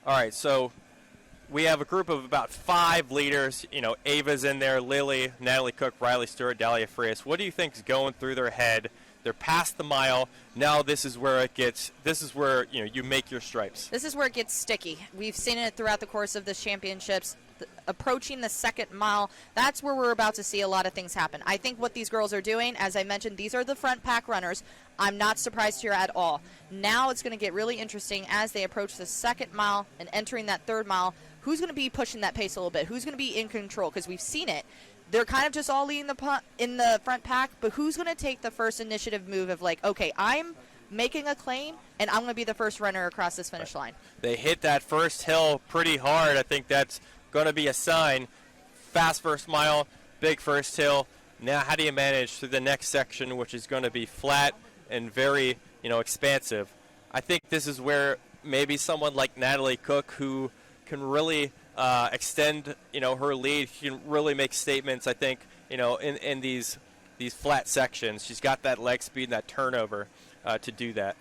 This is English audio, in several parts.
All right, so we have a group of about 5 leaders. You know, Ava's in there, Lily, Natalie Cook, Riley Stewart, Dalia Frias. What do you think is going through their head? They're past the mile. Now this is where you make your stripes. This is where it gets sticky. We've seen it throughout the course of the championships. Approaching the second mile, that's where we're about to see a lot of things happen. I think what these girls are doing, as I mentioned, these are the front pack runners. I'm not surprised here at all. Now it's going to get really interesting as they approach the second mile and entering that third mile. Who's going to be pushing that pace a little bit? Who's going to be in control? Because we've seen it. They're kind of just all leading in the front pack, but who's going to take the first initiative move of like, okay, I'm making a claim, and I'm going to be the first runner across this finish line. They hit that first hill pretty hard. I think that's going to be a sign. Fast first mile, big first hill. Now how do you manage through the next section, which is going to be flat and very, expansive? I think this is where maybe someone like Natalie Cook, who can really extend, her lead, she can really make statements, I think, in these flat sections. She's got that leg speed and that turnover to do that.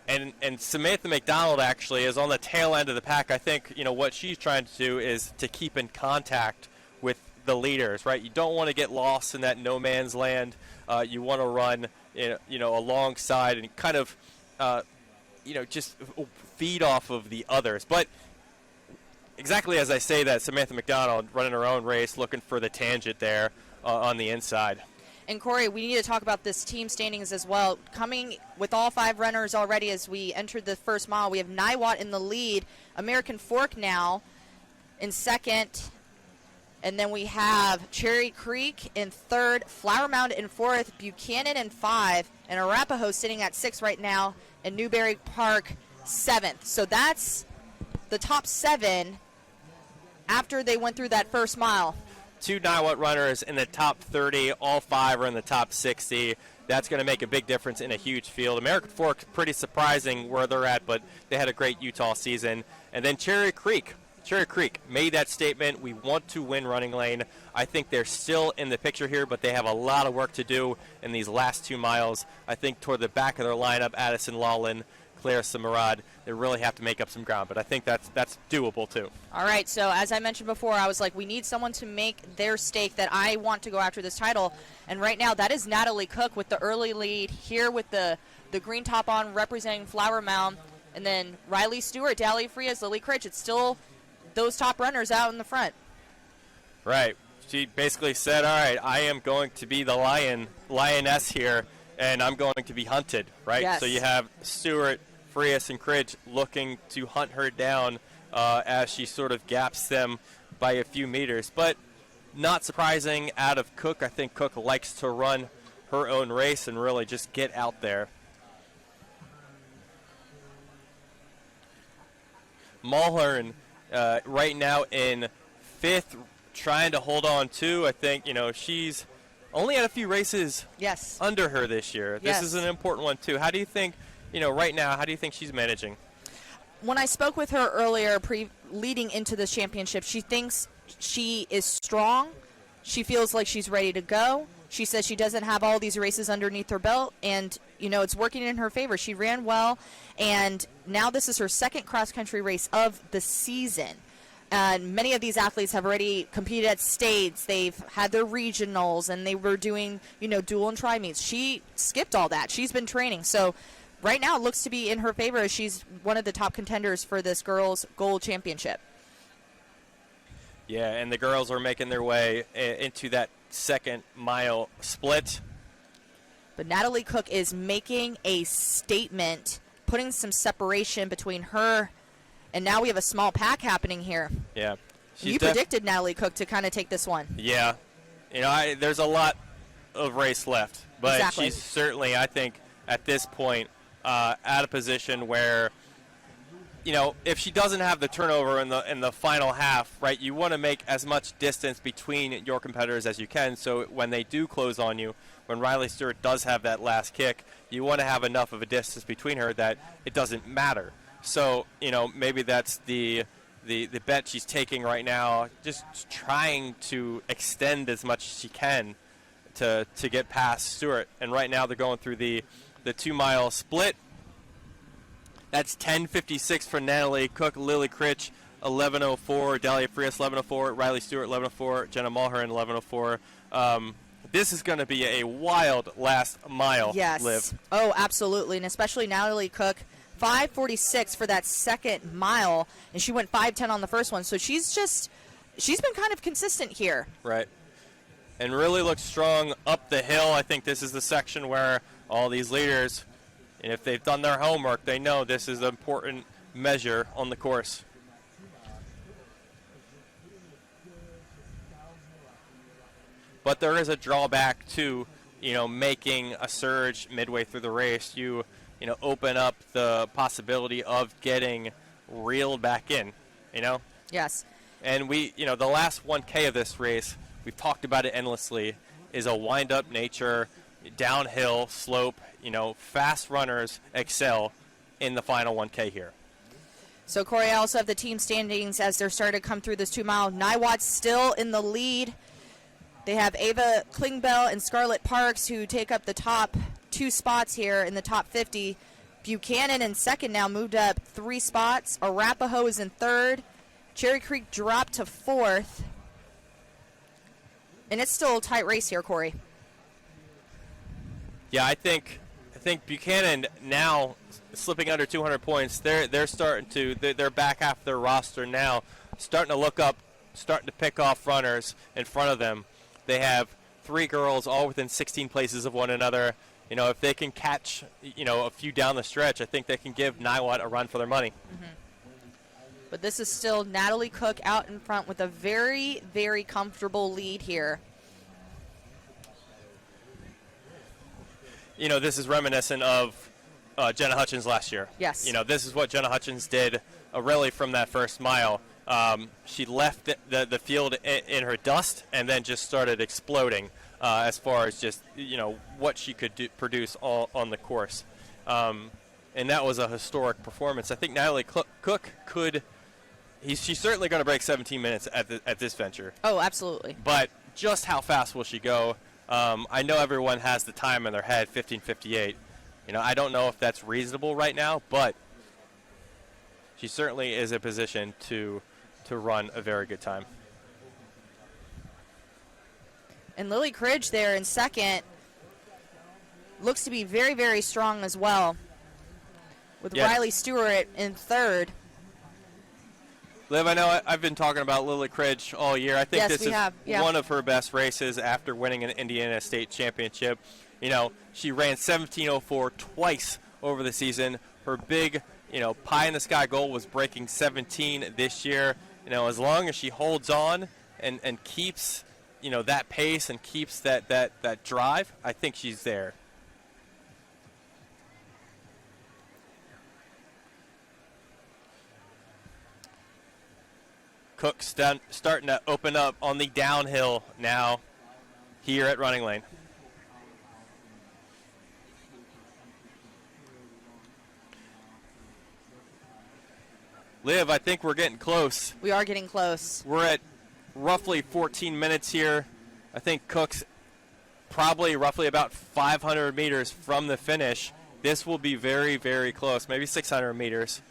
And Samantha McDonald actually is on the tail end of the pack. I think, what she's trying to do is to keep in contact with the leaders, right? You don't want to get lost in that no man's land. You want to run, alongside and kind of, just feed off of the others. But exactly as I say that, Samantha McDonald running her own race, looking for the tangent there on the inside. And Corey, we need to talk about this team standings as well. Coming with all 5 runners already as we entered the first mile, we have Niwot in the lead, American Fork now in second, and then we have Cherry Creek in third, Flower Mound in fourth, Buchanan in 5, and Arapahoe sitting at 6 right now, and Newberry Park 7th. So that's the top 7 after they went through that first mile. 2 Niwot runners in the top 30. All 5 are in the top 60. That's going to make a big difference in a huge field. American Fork, pretty surprising where they're at, but they had a great Utah season. And then Cherry Creek made that statement, we want to win RunningLane. I think they're still in the picture here, but they have a lot of work to do in these last 2 miles. I think toward the back of their lineup, Addison Lawlin, Claire Samarad, they really have to make up some ground, but I think that's doable too. All right, so as I mentioned before, I was like, we need someone to make their stake that I want to go after this title, and right now that is Natalie Cook with the early lead here with the green top on representing Flower Mound, and then Riley Stewart, Dalia Frias, Lily Critch. It's still those top runners out in the front. Right. She basically said, all right, I am going to be the lioness here, and I'm going to be hunted, right? Yes. So you have Stewart, Frias, and Cridge looking to hunt her down as she sort of gaps them by a few meters. But not surprising out of Cook. I think Cook likes to run her own race and really just get out there. Mulhern right now in 5th, trying to hold on to. I think, she's only had a few races under her this year. This is an important one, too. How do you think, right now, how do you think she's managing? When I spoke with her earlier, leading into the championship, she thinks she is strong. She feels like she's ready to go. She says she doesn't have all these races underneath her belt, and, it's working in her favor. She ran well, and now this is her 2nd cross-country race of the season. And many of these athletes have already competed at states. They've had their regionals, and they were doing, dual and tri meets. She skipped all that. She's been training. So right now it looks to be in her favor as she's one of the top contenders for this girls' gold championship. Yeah, and the girls are making their way into that 2nd mile split. But Natalie Cook is making a statement, putting some separation between her, and now we have a small pack happening here. Yeah. You predicted Natalie Cook to kind of take this one. Yeah. There's a lot of race left, but she's certainly, I think, at this point, at a position where, if she doesn't have the turnover in the final half, right, you want to make as much distance between your competitors as you can, so when they do close on you, when Riley Stewart does have that last kick, you want to have enough of a distance between her that it doesn't matter. So, maybe that's the bet she's taking right now, just trying to extend as much as she can to get past Stewart. And right now they're going through the 2 mile split. That's 10:56 for Natalie Cook, Lily Critch, 11:04, Dahlia Frias, 11:04, Riley Stewart, 11:04, Jenna Mulhern, 11:04. This is going to be a wild last mile, yes. Liv. Oh, absolutely, and especially Natalie Cook, 5:46 for that second mile, and she went 5:10 on the first one. So she's been kind of consistent here. Right. And really looks strong up the hill. I think this is the section where all these leaders, and if they've done their homework, they know this is an important measure on the course. But there is a drawback to, making a surge midway through the race. You open up the possibility of getting reeled back in, Yes. And the last 1K of this race, we've talked about it endlessly, is a wind-up nature, downhill slope. Fast runners excel in the final 1K here. So, Corey, I also have the team standings as they're starting to come through this 2 mile. Niwat's still in the lead. They have Ava Klingbell and Scarlett Parks, who take up the top 2 spots here in the top 50. Buchanan in second now, moved up 3 spots. Arapahoe is in third. Cherry Creek dropped to 4th. And it's still a tight race here, Corey. Yeah, I think Buchanan now slipping under 200 points. They're starting to, their back half of their roster now starting to look up, starting to pick off runners in front of them. They have 3 girls all within 16 places of one another. If they can catch, a few down the stretch, I think they can give Niwot a run for their money. Mm-hmm. But this is still Natalie Cook out in front with a very, very comfortable lead here. This is reminiscent of Jenna Hutchins last year. Yes. This is what Jenna Hutchins did really from that first mile. She left the field in her dust and then just started exploding as far as just, what she could produce all on the course. And that was a historic performance. I think Natalie Cook could – she's certainly going to break 17 minutes at this venture. Oh, absolutely. But just how fast will she go? I know everyone has the time in their head, 15:58. I don't know if that's reasonable right now, but she certainly is in a position to run a very good time. And Lily Cridge there in second looks to be very, very strong as well, with Riley Stewart in third. Liv, I know I've been talking about Lily Cridge all year. I think this is one of her best races after winning an Indiana State Championship. She ran 17:04 twice over the season. Her big, pie-in-the-sky goal was breaking 17 this year. As long as she holds on and keeps, that pace and keeps that drive, I think she's there. Cook's starting to open up on the downhill now here at RunningLane. Liv, I think we're getting close. We are getting close. We're at roughly 14 minutes here. I think Cook's probably roughly about 500 meters from the finish. This will be very, very close, maybe 600 meters,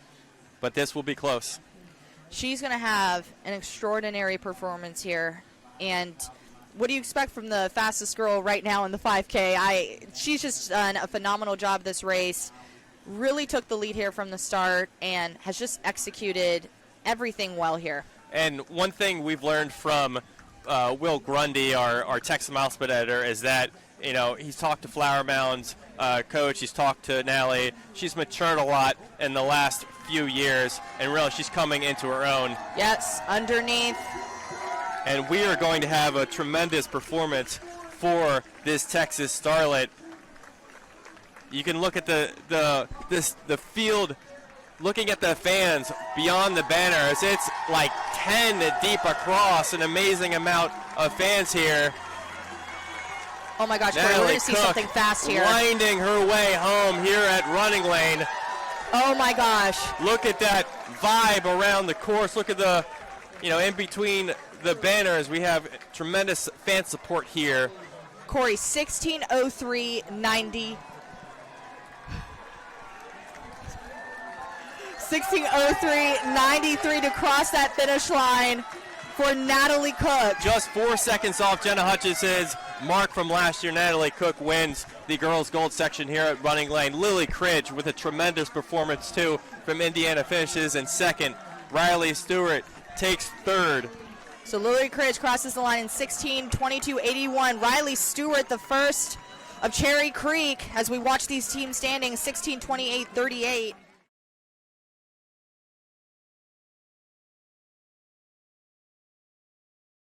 but this will be close. She's going to have an extraordinary performance here. And what do you expect from the fastest girl right now in the 5K? She's just done a phenomenal job this race. Really took the lead here from the start and has just executed everything well here. And one thing we've learned from Will Grundy, our Texas Milesplit editor, is that he's talked to Flower Mound's coach, he's talked to Natalie. She's matured a lot in the last few years, and really she's coming into her own. Yes, underneath. And we are going to have a tremendous performance for this Texas starlet. You can look at the field, looking at the fans beyond the banners. It's like 10 deep across, an amazing amount of fans here. Oh my gosh, we're going to see something fast here. Winding her way home here at RunningLane. Oh my gosh. Look at that vibe around the course. Look at the, in between the banners, we have tremendous fan support here. Corey, 16:03.90. 16:03.93 to cross that finish line for Natalie Cook. Just 4 seconds off Jenna Hutchison's mark from last year. Natalie Cook wins the girls' gold section here at Running Lane. Lily Cridge with a tremendous performance too from Indiana finishes in second. Riley Stewart takes third. So Lily Cridge crosses the line in 16:22.81. Riley Stewart, the first of Cherry Creek, as we watch these teams standing, 16:28.38.